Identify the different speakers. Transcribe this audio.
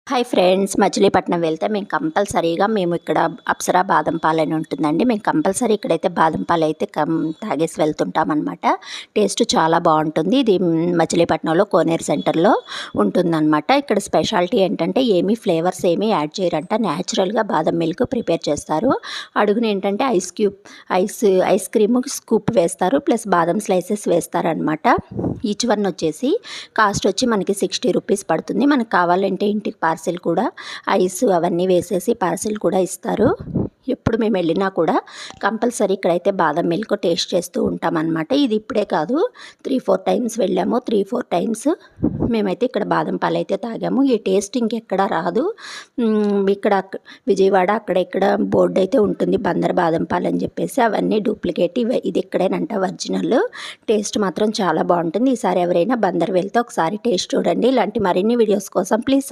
Speaker 1: Hi friends, Machilipatnam వెళ్తే మేము కంపల్సరీగా ఇక్కడ అప్సరా బాదం పాలు అని ఉంటుందండి. మేము కంపల్సరీ ఇక్కడైతే బాదం పాలు అయితే తాగేసి వెళ్తుంటాం అనమాట. టేస్ట్ చాలా బాగుంటుంది. ఇది మచిలీపట్నంలో కోనేరు సెంటర్లో ఉంటుందన్నమాట. ఇక్కడ స్పెషాలిటీ ఏంటంటే ఫ్లేవర్స్ ఏమీ యాడ్ చేయరంట. న్యాచురల్గా బాదం మిల్క్ ప్రిపేర్ చేస్తారు. అడుగున ఏంటంటే ఐస్ క్రీమ్ స్కూప్ వేస్తారు, ప్లస్ బాదం స్లైసెస్ వేస్తారనమాట. ఈచ్ వన్ వచ్చేసి కాస్ట్ వచ్చి మనకి 60 రూపీస్ పడుతుంది. మనకు కావాలంటే ఇంటికి పార్సిల్ కూడా ఐస్ అవన్నీ వేసేసి పార్సిల్ కూడా ఇస్తారు. ఎప్పుడు మేము వెళ్ళినా కూడా కంపల్సరీ ఇక్కడైతే బాదం మిల్క్ టేస్ట్ చేస్తూ ఉంటామన్నమాట. ఇది ఇప్పుడే కాదు, 3-4 టైమ్స్ వెళ్ళాము. 3-4 టైమ్స్ మేమైతే ఇక్కడ బాదం పాలు అయితే తాగాము. ఈ టేస్ట్ ఇంకెక్కడ రాదు. ఇక్కడ విజయవాడ అక్కడ ఇక్కడ బోర్డు అయితే ఉంటుంది, బందర్ బాదం పాలు అని చెప్పేసి. అవన్నీ డూప్లికేట్, ఇది ఇక్కడేనంట ఒరిజినల్. టేస్ట్ మాత్రం చాలా బాగుంటుంది. ఈసారి ఎవరైనా బందర్ వెళ్తే ఒకసారి టేస్ట్ చూడండి. ఇలాంటి మరిన్ని వీడియోస్ కోసం ప్లీజ్